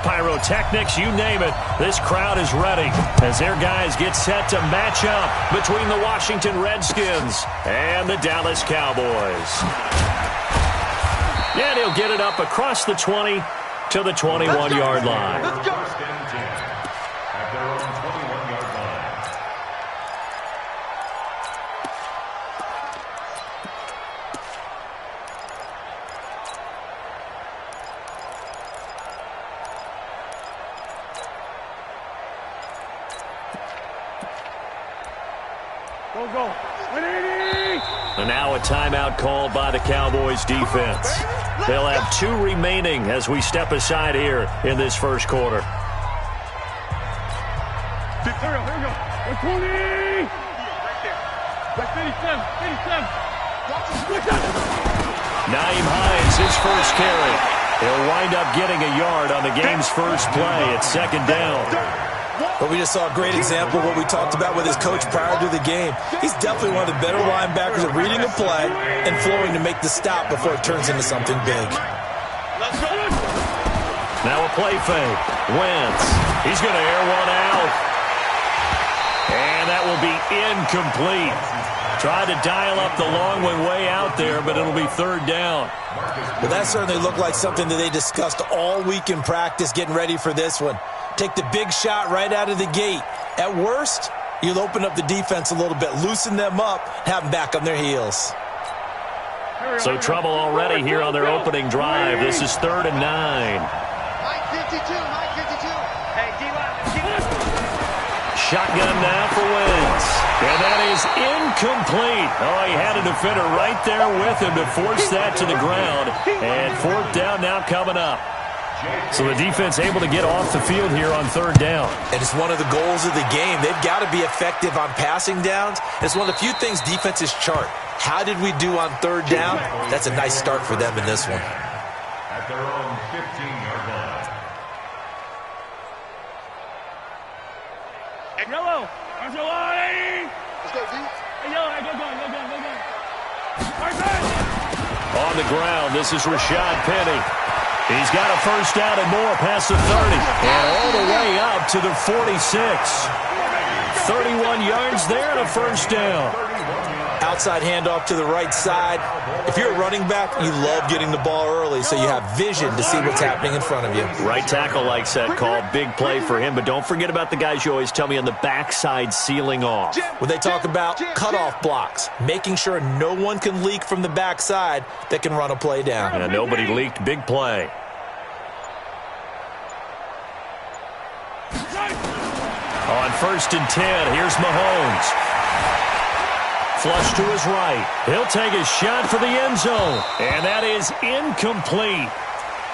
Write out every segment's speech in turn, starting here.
pyrotechnics, you name it. This crowd is ready as their guys get set to match up between the Washington Redskins and the Dallas Cowboys. And he'll get it up across the 20 to the 21-yard line. Let's go. And now a timeout called by the Cowboys defense. They'll have 2 remaining as we step aside here in this first quarter. Naeem Hines, his first carry. He'll wind up getting a yard on the game's first play at second down. But we just saw a great example of what we talked about with his coach prior to the game. He's definitely one of the better linebackers at reading a play and flowing to make the stop before it turns into something big. Now a play fake. Wentz. He's going to air one out. And that will be incomplete. Tried to dial up the long one way out there, but it'll be third down. Well, that certainly looked like something that they discussed all week in practice getting ready for this one. Take the big shot right out of the gate. At worst, you'll open up the defense a little bit, loosen them up, have them back on their heels. So trouble already here on their opening drive. This is 3rd and 9. Mike 52, Mike 52. Hey, Shotgun now for Wentz. And that is incomplete. Oh, he had a defender right there with him to force that to the ground. And 4th down now coming up. So the defense able to get off the field here on 3rd down. And it's one of the goals of the game. They've got to be effective on passing downs. It's one of the few things defenses chart. How did we do on 3rd down? That's a nice start for them in this one. At their own 15-yard line. Yellow. Let's go, D. On the ground, this is Rashad Penny. He's got a first down and more past the 30. And all the way up to the 46. 31 yards there and a first down. Outside handoff to the right side. If you're a running back, you love getting the ball early so you have vision to see what's happening in front of you. Right tackle likes that call. Big play for him. But don't forget about the guys you always tell me on the backside sealing off. When they talk about cutoff blocks, making sure no one can leak from the backside that can run a play down. And nobody leaked. Big play. On 1st and 10, here's Mahomes. Flush to his right. He'll take a shot for the end zone. And that is incomplete.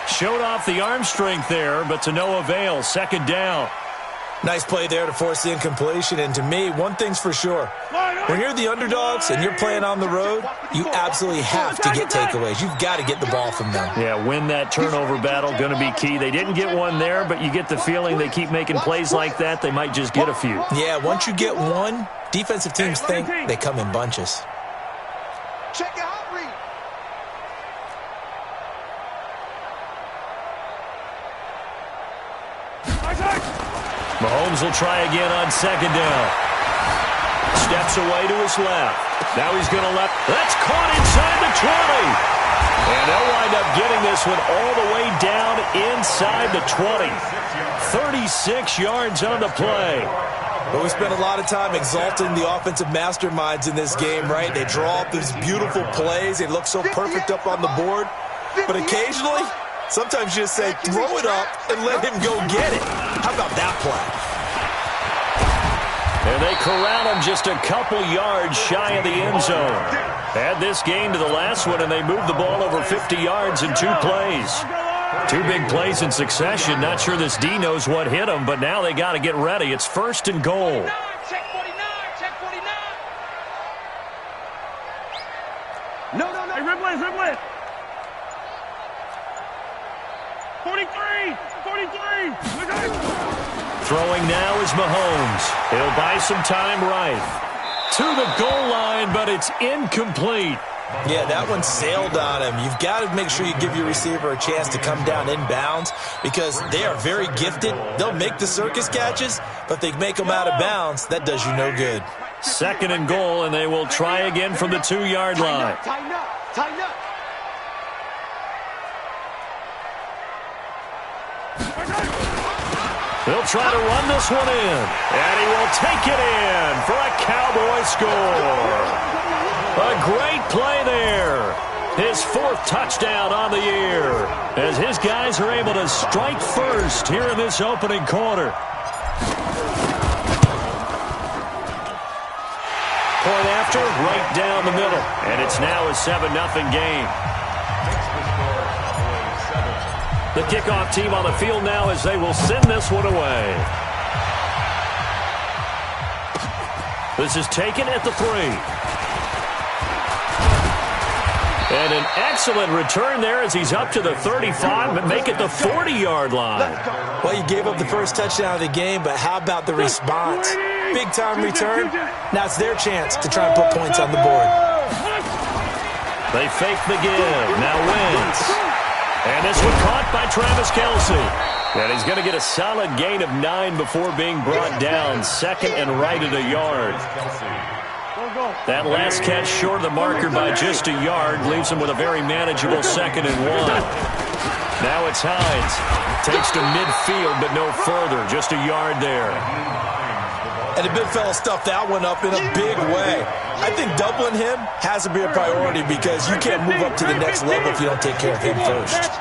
Showed off the arm strength there, but to no avail. 2nd down. Nice play there to force the incompletion. And to me, one thing's for sure. When you're the underdogs and you're playing on the road, you absolutely have to get takeaways. You've got to get the ball from them. Yeah, win that turnover battle, going to be key. They didn't get one there, but you get the feeling they keep making plays like that, they might just get a few. Yeah, once you get one, defensive teams think they come in bunches. Check your hot read. Mahomes will try again on 2nd down. Steps away to his left. Now he's going to left. That's caught inside the 20. And they'll wind up getting this one all the way down inside the 20. 36 yards on the play. But we spent a lot of time exalting the offensive masterminds in this game, right? They draw up these beautiful plays. They look so perfect up on the board. But occasionally, sometimes you just say, throw it up and let him go get it. How about that play? And they corral him just a couple yards shy of the end zone. Add this game to the last one, and they moved the ball over 50 yards in 2 plays. 2 big plays in succession. Not sure this D knows what hit him, but now they got to get ready. It's 1st and goal. Check 49. Check 49. No. Hey, Ripley. 43. Throwing now is Mahomes. He'll buy some time right. To the goal line, but it's incomplete. Yeah, that one sailed on him. You've got to make sure you give your receiver a chance to come down inbounds because they are very gifted. They'll make the circus catches, but if they make them out of bounds, that does you no good. 2nd and goal, and they will try again from the 2-yard line. Tighten up. Tighten up. They'll try to run this one in, and he will take it in for a Cowboy score. A great play there. His 4th touchdown on the year as his guys are able to strike first here in this opening quarter. Point after, right down the middle, and it's now a 7-0 game. The kickoff team on the field now as they will send this one away. This is taken at the 3. And an excellent return there as he's up to the 35, but make it the 40-yard line. Well, you gave up the first touchdown of the game, but how about the response? Big-time return. Now it's their chance to try and put points on the board. They fake the give. Now Wentz. And this one caught by Travis Kelce. And he's going to get a solid gain of 9 before being brought down. 2nd and right at a yard. That last catch short of the marker by just a yard leaves him with a very manageable 2nd and 1. Now it's Hines. Takes to midfield, but no further. Just a yard there. And the big fella stuffed that one up in a big way. I think doubling him has to be a priority because you can't move up to the next level if you don't take care of him first.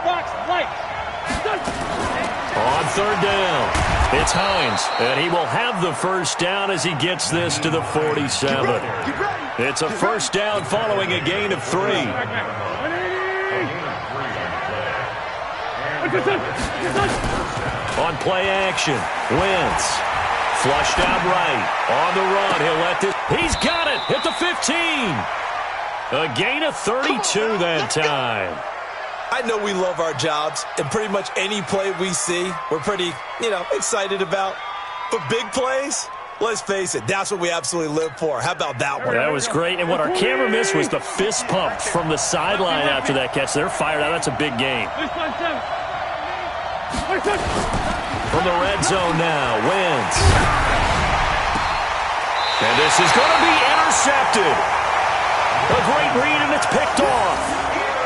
On 3rd down, it's Hines, and he will have the first down as he gets this to the 47. It's a first down following a gain of 3. On play action, Wentz. Flushed out right. On the run, he'll let this. He's got it at the 15. A gain of 32 that time. I know we love our jobs, and pretty much any play we see, we're pretty, excited about. But big plays, let's face it, that's what we absolutely live for. How about that one? That was great, and what our camera missed was the fist pump from the sideline after that catch. They're fired out. That's a big game. From the red zone now, Wentz. And this is going to be intercepted. A great read, and it's picked off.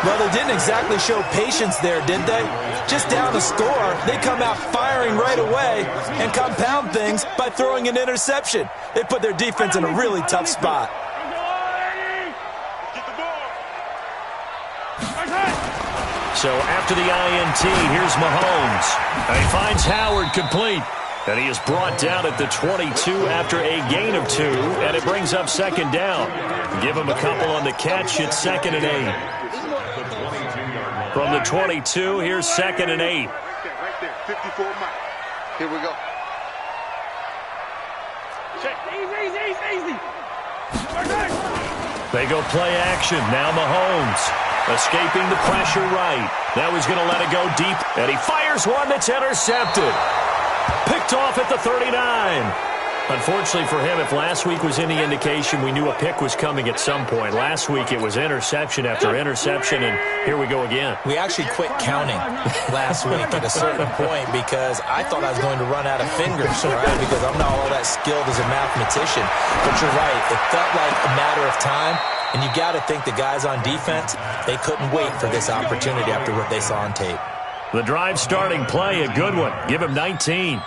Well, they didn't exactly show patience there, did they? Just down a score, they come out firing right away and compound things by throwing an interception. They put their defense in a really tough spot. So after the INT, here's Mahomes. And he finds Howard complete. And he is brought down at the 22 after a gain of 2. And it brings up 2nd down. Give him a couple on the catch. It's 2nd and 8. From the 22, here's 2nd and 8. Right there, 54 miles. Here we go. Check. Easy. They go play action. Now Mahomes. Escaping the pressure right. Now he's going to let it go deep. And he fires one that's intercepted. Picked off at the 39. Unfortunately for him, if last week was any indication, we knew a pick was coming at some point. Last week it was interception after interception, and here we go again. We actually quit counting last week at a certain point because I thought I was going to run out of fingers, right? Because I'm not all that skilled as a mathematician. But you're right. It felt like a matter of time, and you got to think the guys on defense, they couldn't wait for this opportunity after what they saw on tape. The drive starting play, a good one. Give him 19.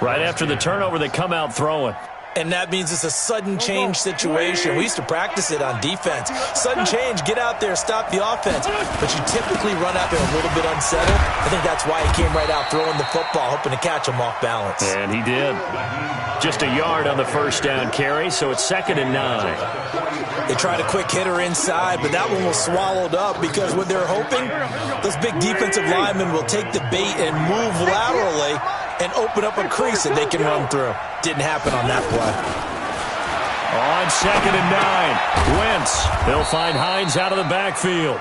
Right after the turnover, they come out throwing. And that means it's a sudden change situation. We used to practice it on defense. Sudden change, get out there, stop the offense. But you typically run out there a little bit unsettled. I think that's why he came right out throwing the football, hoping to catch him off balance. And he did. Just a yard on the first down carry, so it's 2nd and 9. They tried a quick hitter inside, but that one was swallowed up because what they're hoping, those big defensive linemen will take the bait and move laterally and open up a crease that they can run through. Didn't happen on that play. On 2nd and 9, Wentz. They'll find Hines out of the backfield.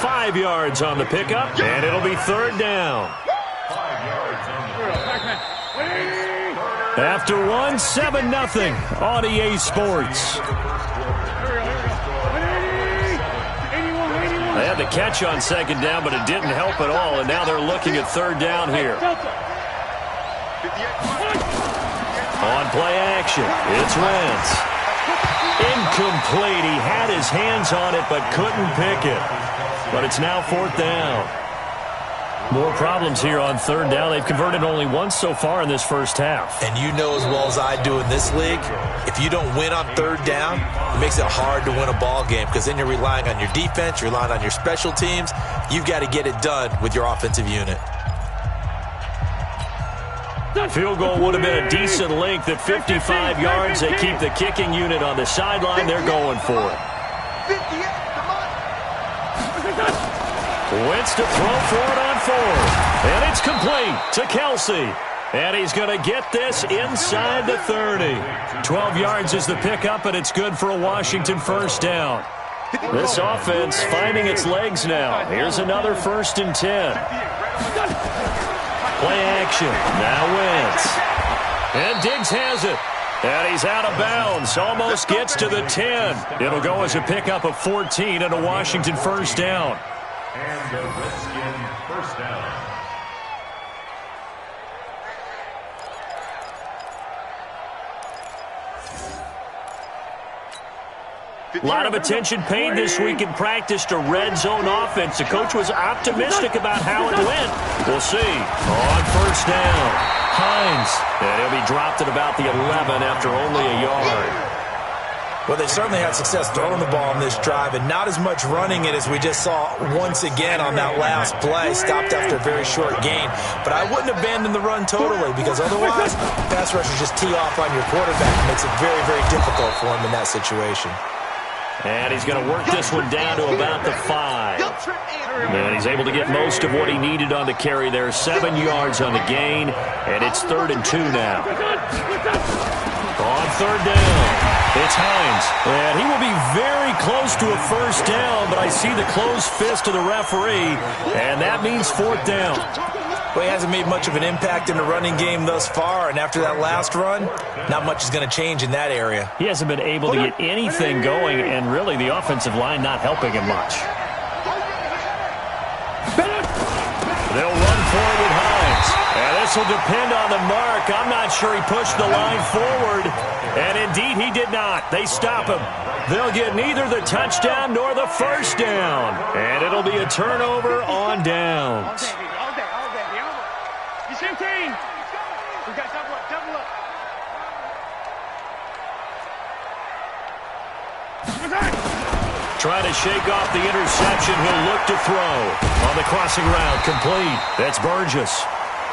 5 yards on the pickup, and it'll be 3rd down. After one, 7-0 on EA Sports. had the catch on second down, but it didn't help at all, and now they're looking at third down here. On play action, it's Wentz. Incomplete. He had his hands on it, but couldn't pick it. But it's now fourth down. More problems here on third down. They've converted only once so far in this first half. And you know as well as I do in this league, if you don't win on third down, it makes it hard to win a ball game because then you're relying on your defense, you're relying on your special teams. You've got to get it done with your offensive unit. Field goal would have been a decent length at 55 yards. They keep the kicking unit on the sideline. They're going for it. 58, come on. Wentz to throw for it on fourth. And it's complete to Kelsey. And he's going to get this inside the 30. 12 yards is the pickup, and it's good for a Washington first down. This offense finding its legs now. Here's another 1st and 10. Play action. Now Wentz. And Diggs has it. And he's out of bounds. Almost gets to the 10. It'll go as a pickup of 14 and a Washington first down. And the Redskin first down. A lot of attention paid this week in practice to red zone offense. The coach was optimistic about how it went. We'll see. On first down, Hines. And he'll be dropped at about the 11 after only a yard. Well, they certainly had success throwing the ball on this drive and not as much running it as we just saw once again on that last play. Stopped after a very short gain. But I wouldn't abandon the run totally because otherwise pass rushers just tee off on your quarterback. It makes it very, very difficult for him in that situation. And he's going to work this one down to about the 5. And he's able to get most of what he needed on the carry there. 7 yards on the gain, and it's 3rd and 2 now. On third down, it's Hines. And he will be very close to a first down, but I see the closed fist of the referee, and that means 4th down. Well, he hasn't made much of an impact in the running game thus far, and after that last run, not much is going to change in that area. He hasn't been able to get anything going, and really the offensive line not helping him much. They'll run for it with Hines. And this will depend on the mark. I'm not sure he pushed the line forward. And indeed, he did not. They stop him. They'll get neither the touchdown nor the first down. And it'll be a turnover on downs. You same team. We got double up. Trying to shake off the interception. He'll look to throw. On the crossing route, complete. That's Burgess.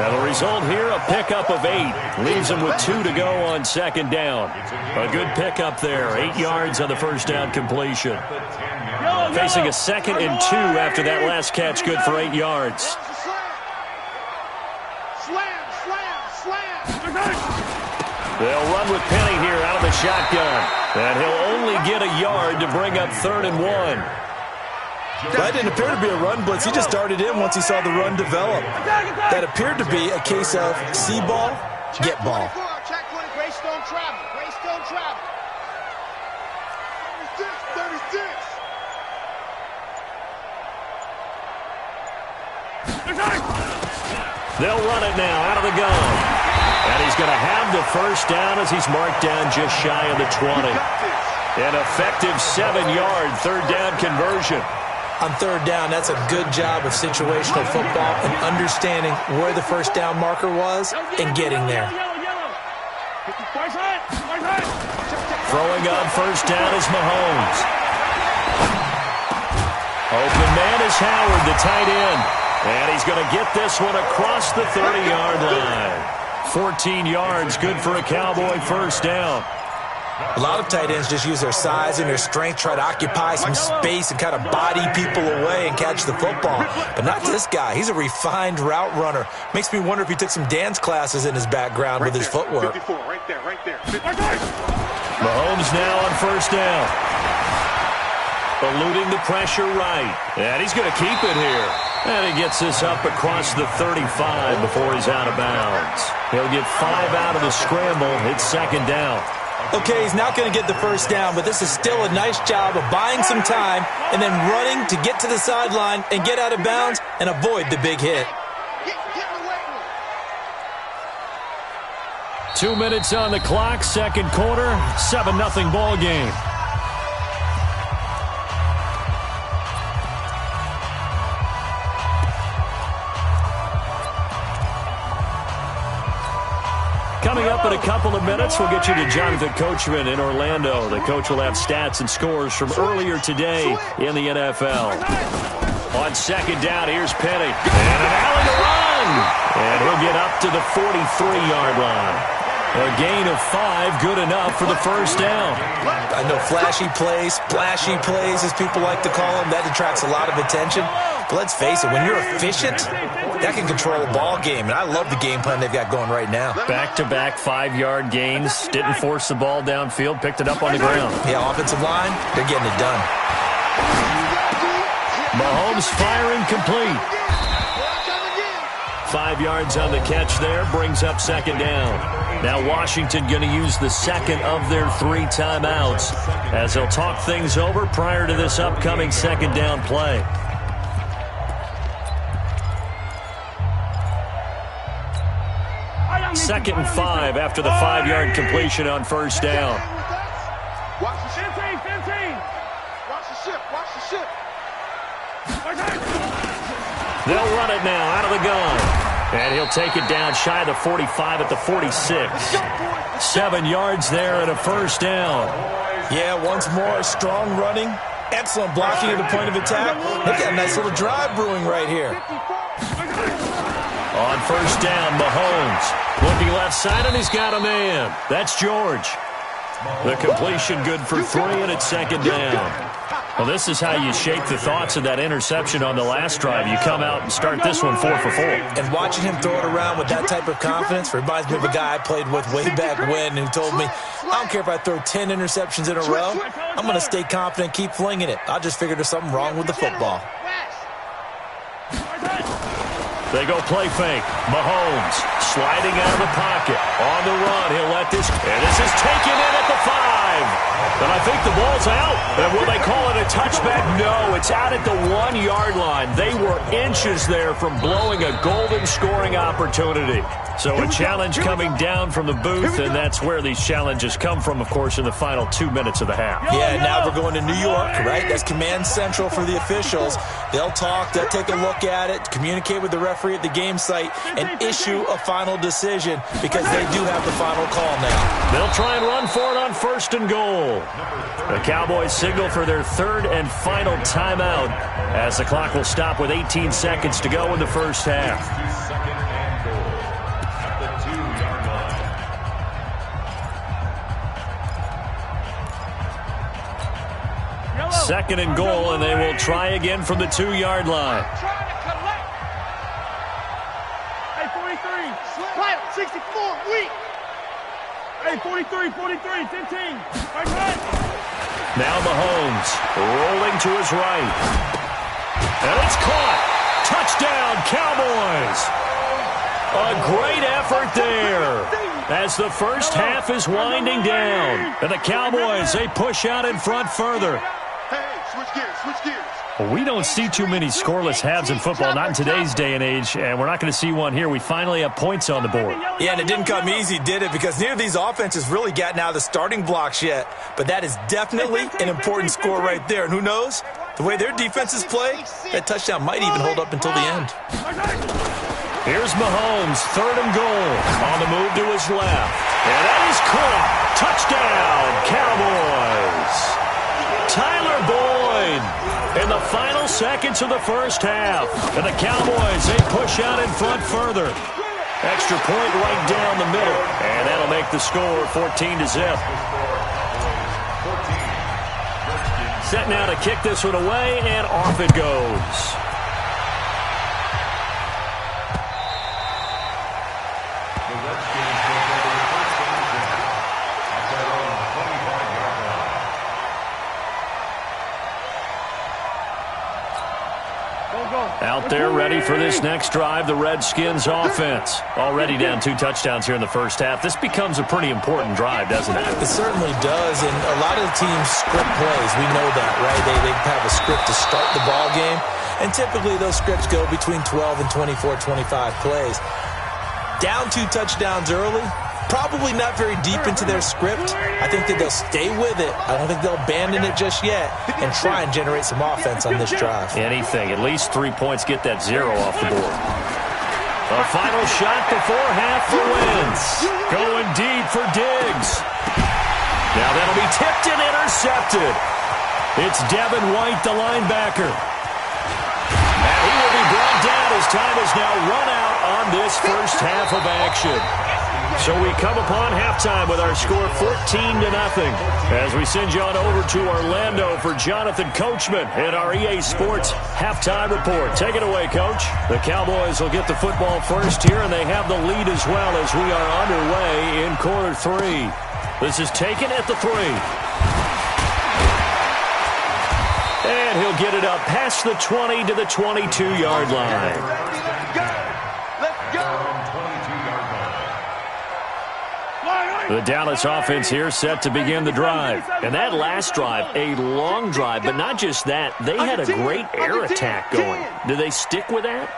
Now the result here, a pickup of 8. Leaves him with 2 to go on second down. A good pickup there. 8 yards on the first down completion. Facing a 2nd and 2 after that last catch. Good for 8 yards. They'll run with Penny here out of the shotgun. And he'll only get a yard to bring up 3rd and 1. That didn't appear to be a run blitz. He just darted in once he saw the run develop. That appeared to be a case of see ball, get ball. Check 20, Greystone travel. 36. They'll run it now out of the gun. And he's going to have the first down as he's marked down just shy of the 20. An effective 7-yard third down conversion. On third down, that's a good job of situational football and understanding where the first down marker was and getting there. Throwing on first down is Mahomes. Open man is Howard, the tight end. And he's going to get this one across the 30-yard line. 14 yards, good for a Cowboy first down. A lot of tight ends just use their size and their strength, try to occupy some space and kind of body people away and catch the football. But not this guy. He's a refined route runner. Makes me wonder if he took some dance classes in his background with his footwork. 54, right there. Mahomes now on first down. Eluding the pressure right. And he's going to keep it here. And he gets this up across the 35 before he's out of bounds. He'll get 5 out of the scramble. It's second down. Okay, he's not going to get the first down, but this is still a nice job of buying some time and then running to get to the sideline and get out of bounds and avoid the big hit. 2 minutes on the clock, second quarter, 7-0 ball game. Coming up in a couple of minutes, we'll get you to Jonathan Coachman in Orlando. The coach will have stats and scores from earlier today in the NFL. On second down, here's Penny. And an alley to run. And he'll get up to the 43-yard line. A gain of 5, good enough for the first down. I know flashy plays, splashy plays, as people like to call them, that attracts a lot of attention. But let's face it, when you're efficient, that can control a ball game. And I love the game plan they've got going right now. Back-to-back 5-yard gains. Didn't force the ball downfield, picked it up on the ground. Yeah, offensive line, they're getting it done. Mahomes firing complete. 5 yards on the catch there, brings up second down. Now Washington going to use the second of their 3 timeouts as they'll talk things over prior to this upcoming second down play. Second and 5 after the 5-yard completion on first down. Watch the ship. 15. Watch the ship. Watch the ship. They'll run it now out of the gun. And he'll take it down shy of the 45 at the 46. 7 yards there and a first down. Yeah, once more, strong running, excellent blocking at the point of attack. They've got a nice little drive brewing right here. On first down, Mahomes looking left side, and he's got a man. That's George. The completion good for 3, and it's second down. Well, this is how you shake the thoughts of that interception on the last drive. You come out and start this one 4 for 4. And watching him throw it around with that type of confidence reminds me of a guy I played with way back when who told me, I don't care if I throw 10 interceptions in a row, I'm going to stay confident, keep flinging it. I just figured there's something wrong with the football. They go play fake. Mahomes sliding out of the pocket. On the run, he'll let this. And this is taken in at the 5. And I think the ball's out. And will they call it a touchback? No, it's out at the 1-yard line. They were inches there from blowing a golden scoring opportunity. So a challenge coming down from the booth, and that's where these challenges come from, of course, in the final 2 minutes of the half. Yeah, now we're going to New York, right? That's command central for the officials. They'll talk, they'll take a look at it, communicate with the referee at the game site, and issue a final decision because they do have the final call now. They'll try and run for it on first and goal. The Cowboys signal for their 3rd and final timeout as the clock will stop with 18 seconds to go in the first half. Second and goal, and they will try again from the 2-yard line. Hey, 43. Quiet, 64, weak. Hey, 43, 15. Now Mahomes rolling to his right. And it's caught. Touchdown, Cowboys. A great effort there as the first half is winding down. And the Cowboys, they push out in front further. Switch gears. We don't see too many scoreless halves in football, not in today's day and age, and we're not going to see one here. We finally have points on the board. Yeah, and it didn't come easy, did it? Because neither of these offenses really gotten out of the starting blocks yet. But that is definitely an important score right there. And who knows? The way their defenses play, that touchdown might even hold up until the end. Here's Mahomes, 3rd and goal. On the move to his left. And that is caught. Touchdown, Cowboys. Tyler Boyd in the final seconds of the first half. And the Cowboys, they push out in front further. Extra point right down the middle. And that'll make the score 14-0. Set now to kick this one away, and off it goes. Out there ready for this next drive, the Redskins offense. Already down 2 touchdowns here in the first half. This becomes a pretty important drive, doesn't it? It certainly does, and a lot of the teams script plays. We know that, right? They have a script to start the ball game, and typically those scripts go between 12 and 24, 25 plays. Down 2 touchdowns early, probably not very deep into their script. I think that they'll stay with it. I don't think they'll abandon it just yet and try and generate some offense on this drive. Anything. At least 3 points, get that 0 off the board. A final shot before half for Wentz. Going deep for Diggs. Now that'll be tipped and intercepted. It's Devin White, the linebacker. And he will be brought down as time is now run out on this first half of action. So we come upon halftime with our score 14-0 as we send you on over to Orlando for Jonathan Coachman in our EA Sports halftime report. Take it away, Coach. The Cowboys will get the football first here, and they have the lead as well as we are underway in quarter 3. This is taken at the 3. And he'll get it up past the 20 to the 22-yard line. Let's go. The Dallas offense here set to begin the drive. And that last drive, a long drive, but not just that. They had a great air attack going. Do they stick with that?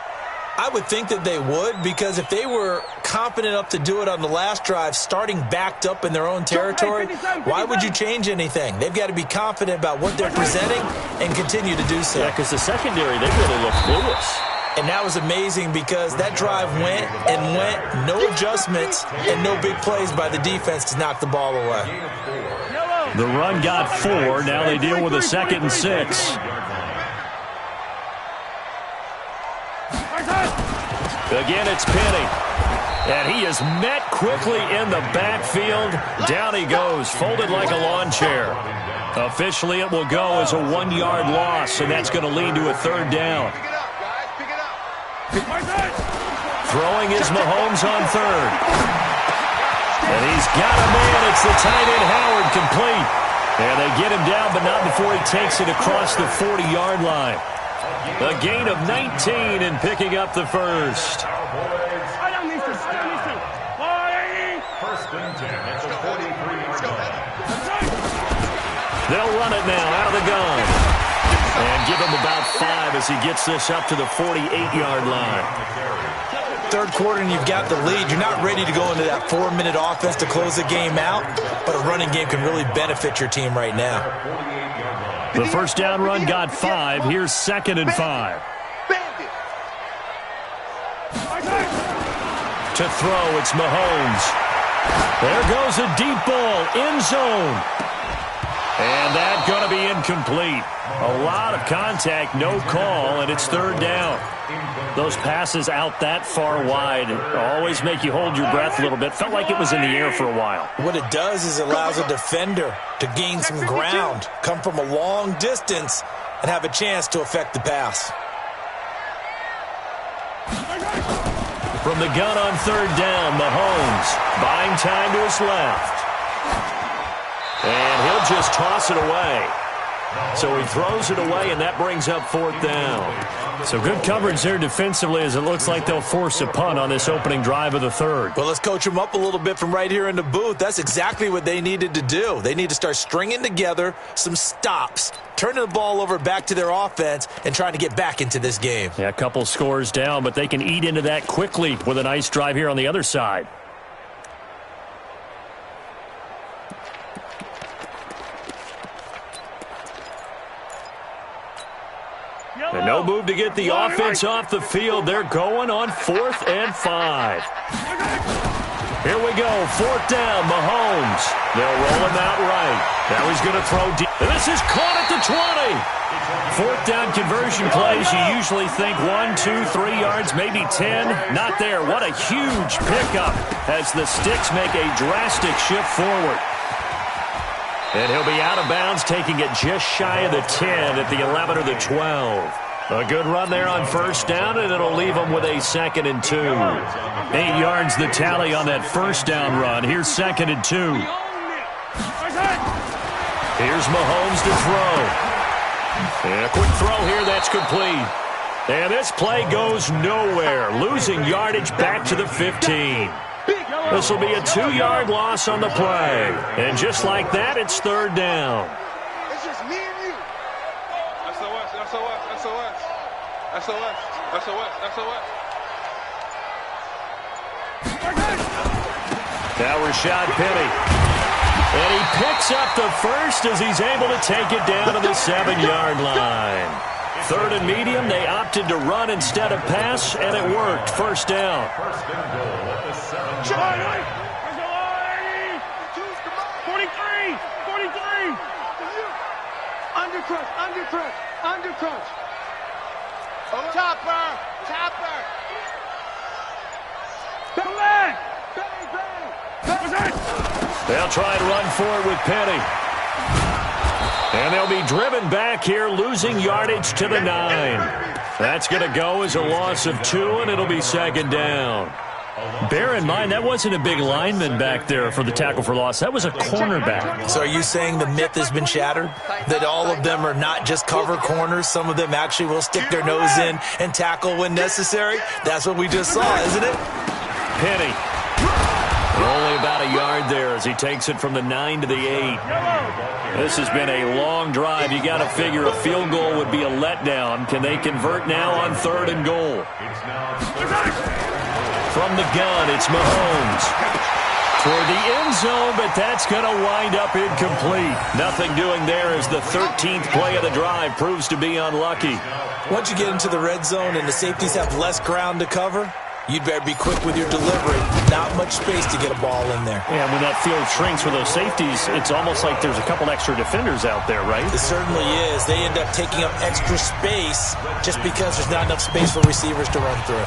I would think that they would, because if they were confident enough to do it on the last drive, starting backed up in their own territory, why would you change anything? They've got to be confident about what they're presenting and continue to do so. Yeah, because the secondary, they really look clueless. And that was amazing because that drive went and went, no adjustments, and no big plays by the defense to knock the ball away. The run got 4. Now they deal with a 2nd and 6. Again, it's Penny. And he is met quickly in the backfield. Down he goes, folded like a lawn chair. Officially, it will go as a 1-yard loss, and that's going to lead to a 3rd down. Throwing is Mahomes on 3rd. And he's got a man. It's the tight end Howard, complete. And they get him down, but not before he takes it across the 40-yard line. A gain of 19 and picking up the first. First and 10 at the 43-yard line. They'll run it now out of the gun. And give him about 5 as he gets this up to the 48-yard line. 3rd quarter and you've got the lead. You're not ready to go into that 4-minute offense to close the game out, but a running game can really benefit your team right now. The first down run got 5. Here's 2nd and 5. To throw, it's Mahomes. There goes a deep ball, end zone. And that's going to be incomplete. A lot of contact, no call, and it's 3rd down. Those passes out that far wide always make you hold your breath a little bit. Felt like it was in the air for a while. What it does is it allows a defender to gain some ground, come from a long distance, and have a chance to affect the pass. From the gun on 3rd down, Mahomes buying time to his left. And he'll just toss it away. So he throws it away, and that brings up 4th down. So good coverage there defensively as it looks like they'll force a punt on this opening drive of the 3rd. Well, let's coach them up a little bit from right here in the booth. That's exactly what they needed to do. They need to start stringing together some stops, turning the ball over back to their offense, and trying to get back into this game. Yeah, a couple scores down, but they can eat into that quickly with a nice drive here on the other side. And no move to get the offense off the field. They're going on 4th and 5. Here we go, 4th down, Mahomes. They'll roll him out right. Now he's going to throw deep. And this is caught at the 20. 4th down conversion plays, you usually think 1, 2, 3 yards, maybe 10. Not there. What a huge pickup as the Sticks make a drastic shift forward. And he'll be out of bounds, taking it just shy of the 10 at the 11 or the 12. A good run there on 1st down, and it'll leave them with a 2nd and 2. 8 yards the tally on that 1st down run. Here's 2nd and 2. Here's Mahomes to throw. And a quick throw here, that's complete. And this play goes nowhere, losing yardage back to the 15. This will be a 2-yard loss on the play. And just like that, it's third down. It's just me and you. SOS, SOS, SOS. SOS, SOS, SOS. Now Rashad Penny. And he picks up the first as he's able to take it down to the 7-yard line. Third and medium, they opted to run instead of pass, and it worked. First down. First and goal at the 7-yard line. 43. Undercrush, undercrush, undercrush. Chopper. Bang. They'll try and run forward with Penny. And they'll be driven back here, losing yardage to the 9. That's going to go as a loss of 2, and it'll be second down. Bear in mind, that wasn't a big lineman back there for the tackle for loss. That was a cornerback. So are you saying the myth has been shattered? That all of them are not just cover corners? Some of them actually will stick their nose in and tackle when necessary? That's what we just saw, isn't it? Penny. Only about a yard there as he takes it from the 9 to the 8. This has been a long drive. You got to figure a field goal would be a letdown. Can they convert now on third and goal? From the gun, it's Mahomes. Toward the end zone, but that's going to wind up incomplete. Nothing doing there as the 13th play of the drive proves to be unlucky. Once you get into the red zone and the safeties have less ground to cover, you'd better be quick with your delivery. Not much space to get a ball in there. Yeah, when that field shrinks with those safeties, it's almost like there's a couple extra defenders out there, right? It certainly is. They end up taking up extra space just because there's not enough space for receivers to run through.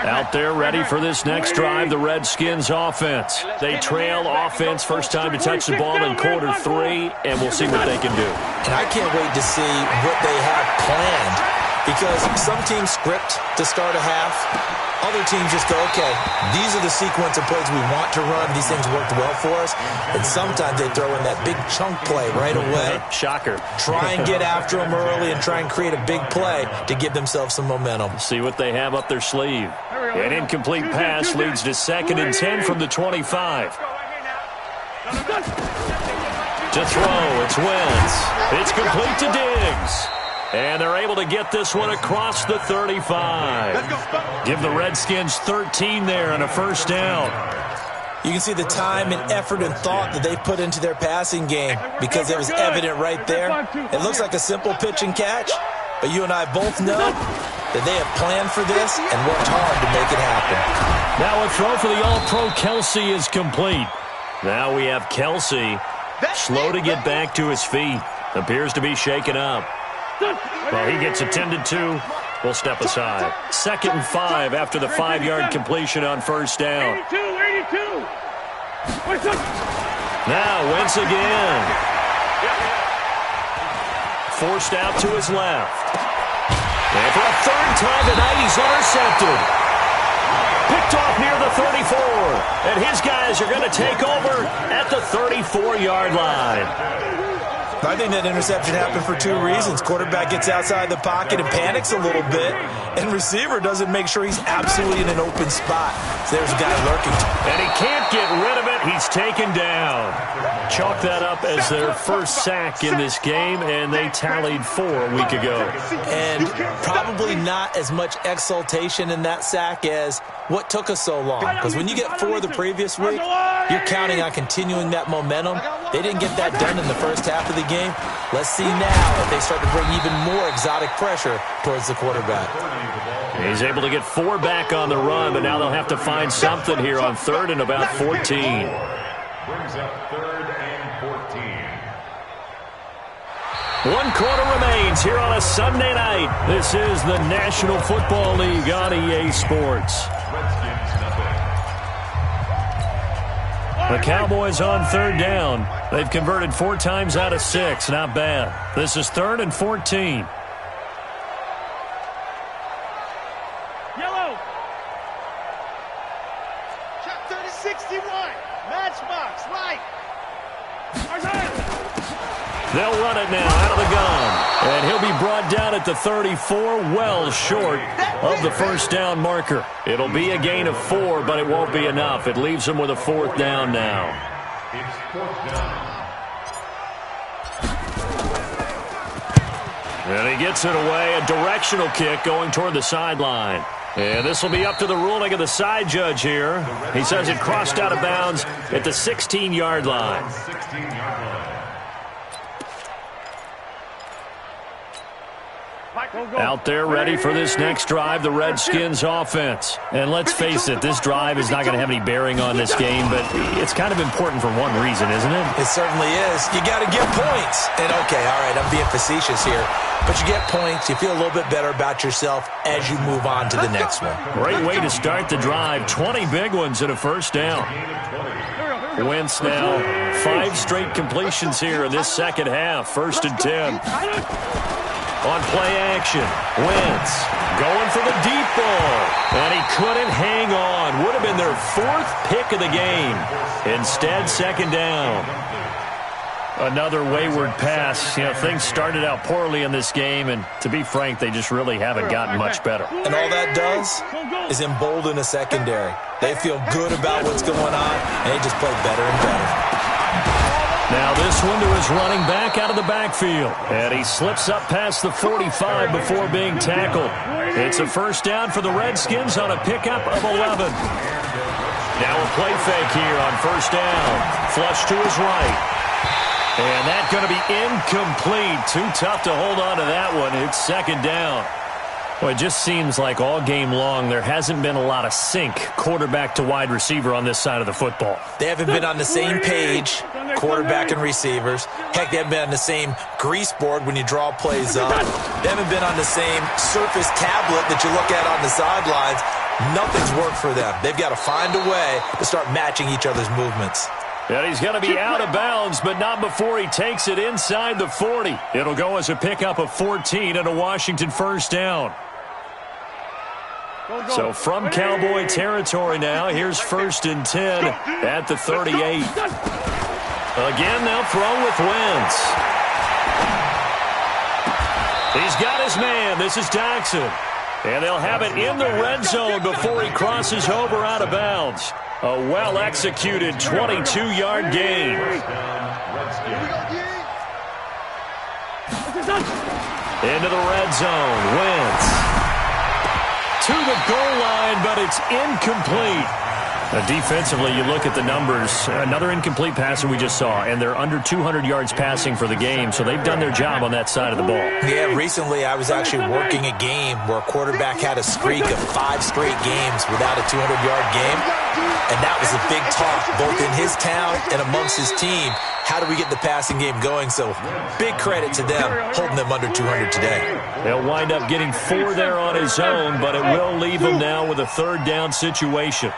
Out there ready for this next drive, the Redskins offense. They trail offense first time to touch the ball in quarter 3, and we'll see what they can do. And I can't wait to see what they have planned, because some teams script to start a half. Other teams just go, okay, these are the sequence of plays we want to run. These things worked well for us. And sometimes they throw in that big chunk play right away. Shocker. Try and get after them early and try and create a big play to give themselves some momentum. See what they have up their sleeve. An incomplete pass leads to 2nd and 10 from the 25. To throw, it's Wentz. It's complete to Diggs. And they're able to get this one across the 35. Give the Redskins 13 there and a first down. You can see the time and effort and thought that they put into their passing game, because it was evident right there. It looks like a simple pitch and catch, but you and I both know that they have planned for this and worked hard to make it happen. Now a throw for the All-Pro Kelsey is complete. Now we have Kelsey slow to get back to his feet. Appears to be shaken up. Well, he gets attended to. We'll step aside. 2nd and 5 after the 5-yard completion on first down. 82. Now Wentz again. Forced out to his left. And for a third time tonight, he's intercepted. Picked off near the 34. And his guys are going to take over at the 34-yard line. I think that interception happened for 2 reasons. Quarterback gets outside the pocket and panics a little bit, and receiver doesn't make sure he's absolutely in an open spot. So there's a guy lurking. And he can't get rid of it. He's taken down. Chalk that up as their first sack in this game, and they tallied 4 a week ago. And probably not as much exultation in that sack as what took us so long. Because when you get 4 the previous week, you're counting on continuing that momentum. They didn't get that done in the first half of the game. Let's see now if they start to bring even more exotic pressure towards the quarterback. He's able to get 4 back on the run, but now they'll have to find something here on 3rd and about 14. Brings up 3rd and 14. 1 quarter remains here on a Sunday night. This is the National Football League on EA Sports. The Cowboys on 3rd down. They've converted 4 times out of 6. Not bad. This is 3rd and 14. Yellow. Matchbox, right. They'll run it now out of the gun. And he'll be brought down at the 34, well short of the first down marker. It'll be a gain of 4, but it won't be enough. It leaves him with a 4th down now. It's 4th down. And he gets it away. A directional kick going toward the sideline. And this will be up to the ruling of the side judge here. He says it crossed out of bounds at the 16-yard line. 16-yard line. Out there ready for this next drive, the Redskins offense. And let's face it, this drive is not going to have any bearing on this game, but it's kind of important for one reason, isn't it? It certainly is. You got to get points. And okay, all right, I'm being facetious here. But you get points, you feel a little bit better about yourself as you move on to the next one. Great way to start the drive. 20 big ones and a first down. Wentz now 5 straight completions here in this second half. 1st and 10. On play action, Wentz going for the deep ball. And he couldn't hang on. Would have been their 4th pick of the game. Instead, 2nd down. Another wayward pass. You know, things started out poorly in this game, and to be frank, they just really haven't gotten much better. And all that does is embolden a secondary. They feel good about what's going on, and they just play better and better. Now this one to his running back out of the backfield. And he slips up past the 45 before being tackled. It's a first down for the Redskins on a pickup of 11. Now a play fake here on first down. Flush to his right. And that's going to be incomplete. Too tough to hold on to that one. It's 2nd down. Well, it just seems like all game long there hasn't been a lot of sync quarterback to wide receiver on this side of the football. They haven't been on the same page, quarterback and receivers. Heck, they haven't been on the same grease board when you draw plays up. They haven't been on the same surface tablet that you look at on the sidelines. Nothing's worked for them. They've got to find a way to start matching each other's movements. And he's going to be out of bounds, but not before he takes it inside the 40. It'll go as a pickup of 14 and a Washington first down. So from Cowboy territory now, here's 1st and 10 at the 38. Again, they'll throw with Wentz. He's got his man. This is Jackson. And they'll have it in the red zone before he crosses over out of bounds. A well-executed 22-yard gain. Into the red zone. Wentz to the goal line, but it's incomplete. Defensively, you look at the numbers. Another incomplete pass that we just saw, and they're under 200 yards passing for the game, so they've done their job on that side of the ball. Yeah, recently I was actually working a game where a quarterback had a streak of 5 straight games without a 200-yard game, and that was a big talk both in his town and amongst his team. How do we get the passing game going? So big credit to them holding them under 200 today. They'll wind up getting 4 there on his own, but it will leave him now with a 3rd down situation.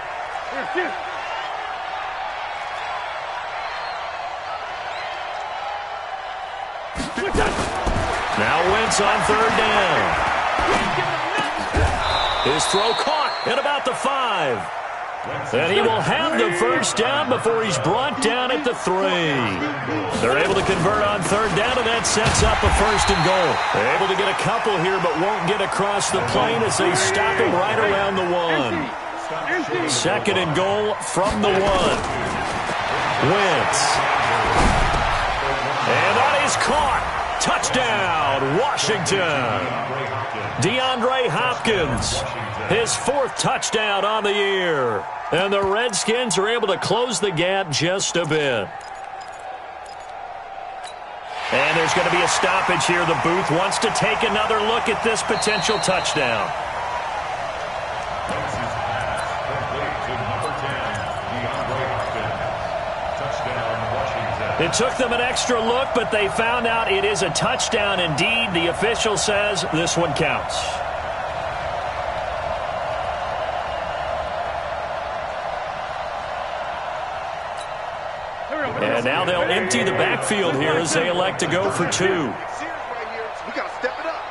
Now Wentz on 3rd down. His throw caught at about the 5. And he will have the first down before he's brought down at the 3. They're able to convert on 3rd down, and that sets up a 1st and goal. They're able to get a couple here, but won't get across the plane as they stop him right around the 1. 2nd and goal from the 1. Wentz. And that is caught. Touchdown, Washington. DeAndre Hopkins, his 4th touchdown on the year. And the Redskins are able to close the gap just a bit. And there's going to be a stoppage here. The booth wants to take another look at this potential touchdown. It took them an extra look, but they found out it is a touchdown indeed. The official says this one counts. And now they'll empty the backfield here as they elect to go for 2. We got to step it up.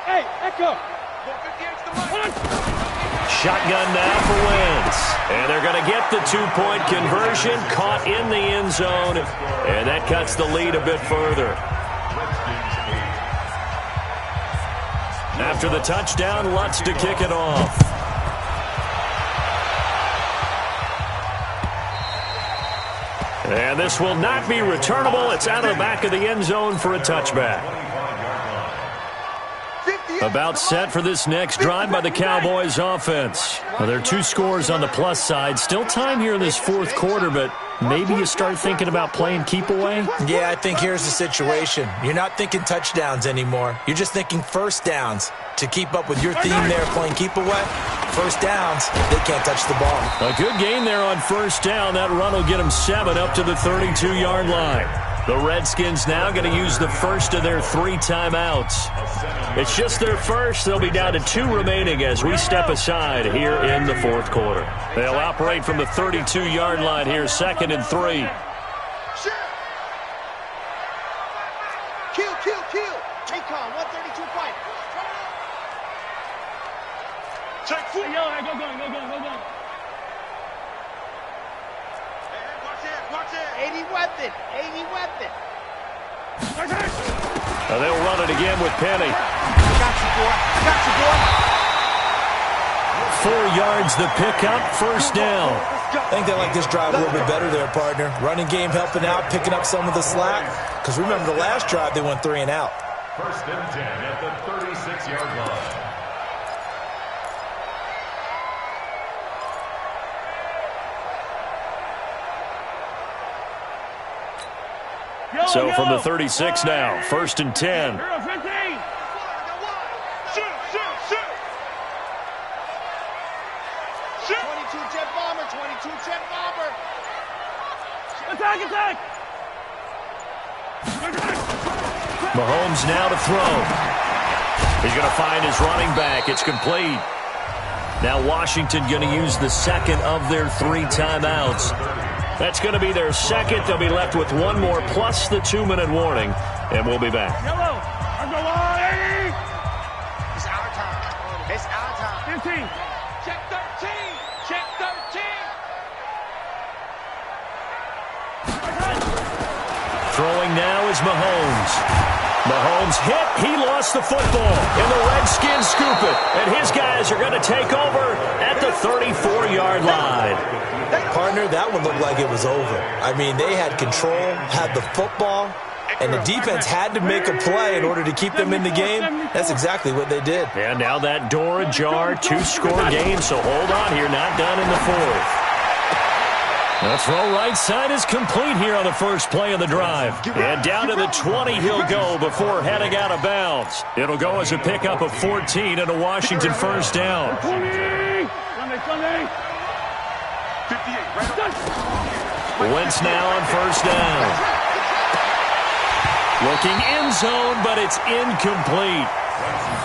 Hey, Echo. shotgun now for Wentz. And they're going to get the two-point conversion, caught in the end zone, and that cuts the lead a bit further. After the touchdown, Lutz to kick it off. And this will not be returnable. It's out of the back of the end zone for a touchback. About set for this next drive by the Cowboys offense. Well, there are two scores on the plus side. Still time here in this fourth quarter, but maybe you start thinking about playing keep away? Yeah, I think here's the situation. You're not thinking touchdowns anymore. You're just thinking first downs. To keep up with your theme there, playing keep away, first downs, they can't touch the ball. A good gain there on first down. That run will get them 7 up to the 32-yard line. The Redskins now going to use the first of their 3 timeouts. It's just their first. They'll be down to 2 remaining as we step aside here in the fourth quarter. They'll operate from the 32-yard line here, 2nd and 3. Kill. Take-on, 132 fight. Check foot. Yo, go. Watch it. 80 weapon. They'll run it again with Penny. Got you, boy. 4 yards the pickup, first down. I think they like this drive a little bit better there, partner. Running game helping out, picking up some of the slack. Because remember the last drive, they went 3 and out. 1st and 10 at the 36-yard line. So from the 36 now, 1st and 10. Girl, 15. Shoot. 22 jet bomber. Attack. Mahomes now to throw. He's going to find his running back. It's complete. Now Washington going to use the second of their 3 timeouts. That's going to be their second. They'll be left with 1 more plus the 2-minute warning, and we'll be back. Yellow. It's our time. 15. Check 13. Throwing now is Mahomes. Mahomes hit. He lost the football. And the Redskins scoop it. And his guys are going to take over at the 34-yard line. Partner, that one looked like it was over. I mean, they had control, had the football, and the defense had to make a play in order to keep them in the game. That's exactly what they did. And now that door ajar, 2-score game. So hold on here, not done in the fourth. The throw right side is complete here on the first play of the drive. And down to the 20 he'll go before heading out of bounds. It'll go as a pickup of 14 and a Washington first down. 20. Sunday. 58. Wentz now on first down. Looking end zone, but it's incomplete.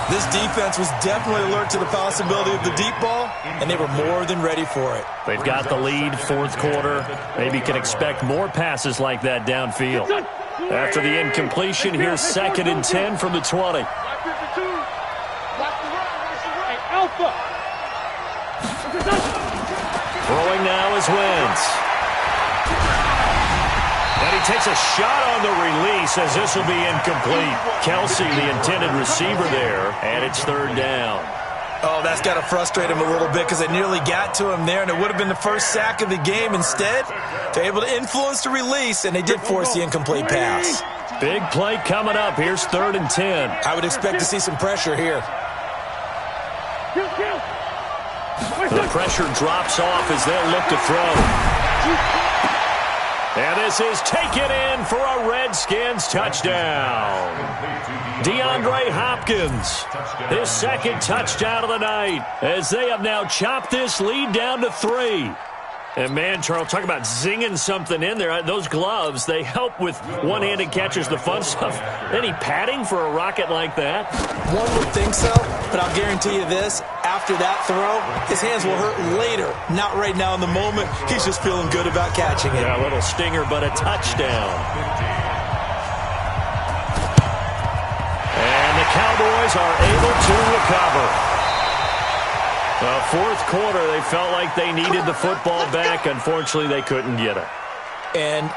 This defense was definitely alert to the possibility of the deep ball, and they were more than ready for it. They've got the lead, fourth quarter. Maybe can expect more passes like that downfield. After the incompletion, here's 2nd and 10 from the 20. Alpha. Throwing now is Wentz. And he takes a shot on the release as this will be incomplete. Kelsey, the intended receiver there, and it's 3rd down. Oh, that's got to frustrate him a little bit because they nearly got to him there, and it would have been the first sack of the game. Instead, they're able to influence the release, and they did force the incomplete pass. Big play coming up. Here's 3rd and 10. I would expect to see some pressure here. The pressure drops off as they'll look to throw. And this is taken in for a Redskins touchdown. DeAndre Hopkins, his 2nd touchdown of the night, as they have now chopped this lead down to 3. And man, Charles, talk about zinging something in there. Those gloves, they help with one-handed catches, the fun stuff. Any padding for a rocket like that? One would think so, but I'll guarantee you this. After that throw, his hands will hurt later. Not right now in the moment. He's just feeling good about catching it. Yeah, a little stinger, but a touchdown. And the Cowboys are able to recover. Fourth quarter, they felt like they needed the football back. Unfortunately, they couldn't get it. And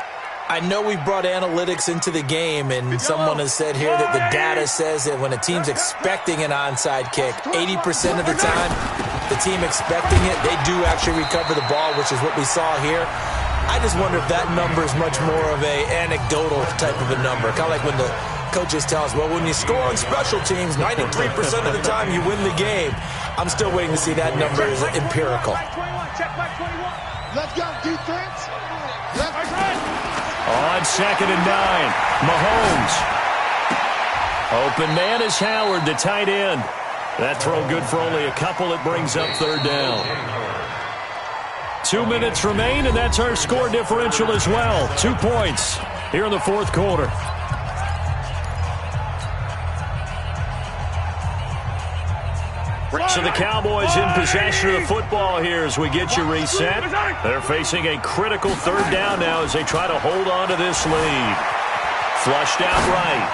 I know we brought analytics into the game, and someone has said here that the data says that when a team's expecting an onside kick, 80% of the time, the team expecting it, they do actually recover the ball, which is what we saw here. I just wonder if that number is much more of a anecdotal type of a number. Kind of like when the coaches tell us, well, when you score on special teams, 93% of the time you win the game. I'm still waiting to see that number is empirical. Let's go, defense. On 2nd and 9, Mahomes. Open man is Howard, the tight end. That throw good for only a couple. It brings up 3rd down. 2 minutes remain, and that's our score differential as well. 2 points here in the fourth quarter. So the Cowboys in possession of the football here as we get you reset. They're facing a critical 3rd down now as they try to hold on to this lead. Flushed out right.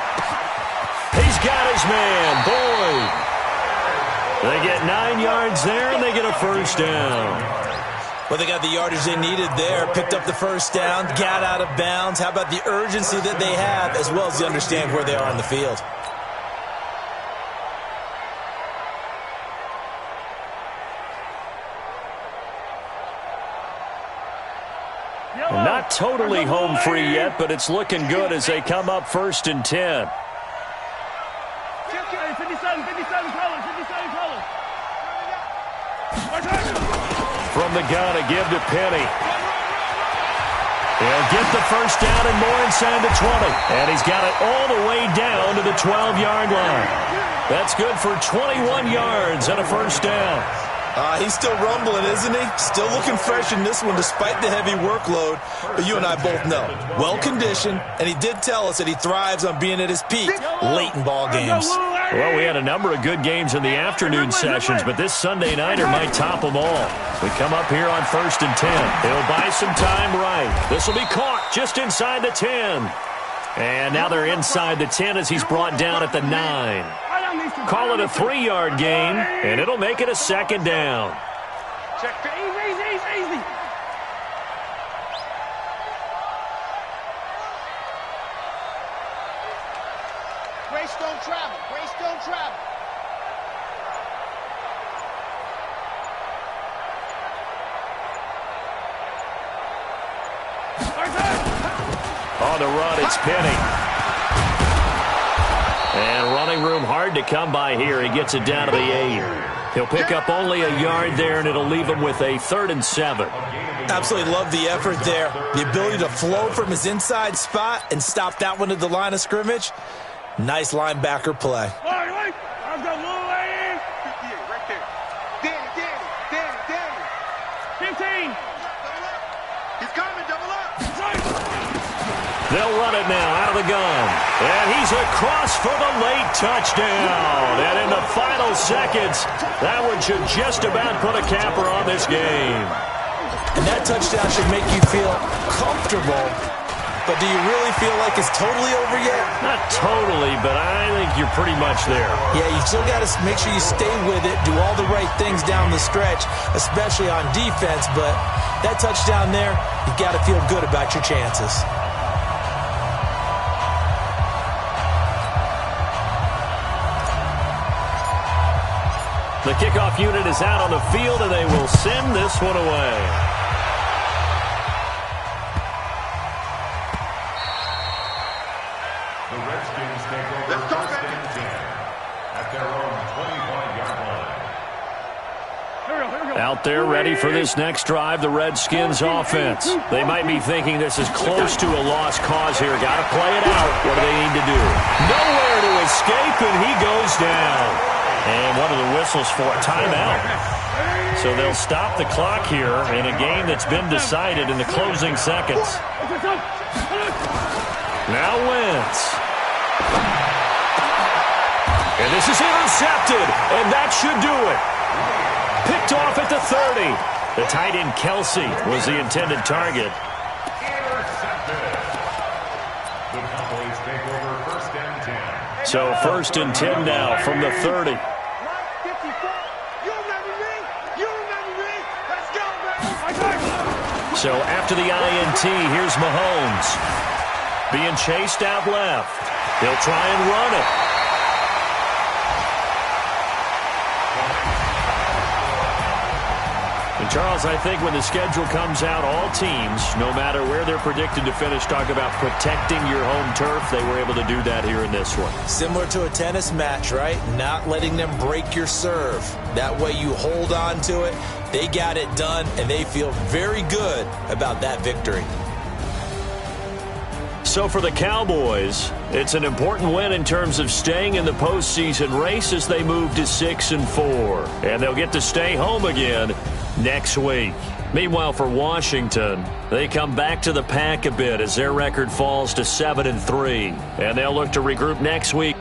He's got his man, Boyd. They get 9 yards there, and they get a 1st down. Well, they got the yardage they needed there, picked up the 1st down, got out of bounds. How about the urgency that they have, as well as they understand where they are on the field? Not totally home free yet, but it's looking good as they come up 1st and 10. 57 colors. From the gun, a give to Penny. He'll get the 1st down and more inside the 20. And he's got it all the way down to the 12-yard line. That's good for 21 yards and a 1st down. He's still rumbling, isn't he? Still looking fresh in this one despite the heavy workload. But you and I both know, well-conditioned, and he did tell us that he thrives on being at his peak late in ball games. Well, we had a number of good games in the afternoon sessions, but this Sunday nighter might top them all. We come up here on 1st and 10. He'll buy some time right. This will be caught just inside the 10. And now they're inside the 10 as he's brought down at the 9. Call it a 3-yard gain, and it'll make it a 2nd down. Check. Easy. Grace don't travel. On the run, it's Penny. And running room hard to come by here. He gets it down to the 8. He'll pick up only a yard there, and it'll leave him with a 3rd and 7. Absolutely love the effort there. The ability to flow from his inside spot and stop that one at the line of scrimmage. Nice linebacker play. Wait. I've got Lou in. Yeah, right there. Danny. 15. He's coming, double up. They'll run it now out of the gun. And he's across for the late touchdown. And in the final seconds, that one should just about put a capper on this game. And that touchdown should make you feel comfortable. But do you really feel like it's totally over yet? Not totally, but I think you're pretty much there. Yeah, you still got to make sure you stay with it, do all the right things down the stretch, especially on defense. But that touchdown there, you got to feel good about your chances. The kickoff unit is out on the field, and they will send this one away. The Redskins take over 1st and 10 at their own 25-yard line. Out there ready for this next drive, the Redskins offense. They might be thinking this is close to a lost cause here. Got to play it out. What do they need to do? Nowhere to escape, and he goes down. And one of the whistles for a timeout. So they'll stop the clock here in a game that's been decided in the closing seconds. Now Wentz. And this is intercepted, and that should do it. Picked off at the 30. The tight end Kelsey was the intended target. Intercepted. The Cowboys take over 1st and 10. So 1st and 10 now from the 30. So after the INT, here's Mahomes. Being chased out left. He'll try and run it. And Charles, I think when the schedule comes out, all teams, no matter where they're predicted to finish, talk about protecting your home turf. They were able to do that here in this one. Similar to a tennis match, right? Not letting them break your serve. That way you hold on to it. They got it done, and they feel very good about that victory. So for the Cowboys, it's an important win in terms of staying in the postseason race as they move to 6-4. And they'll get to stay home again next week. Meanwhile, for Washington, they come back to the pack a bit as their record falls to 7-3. And they'll look to regroup next week.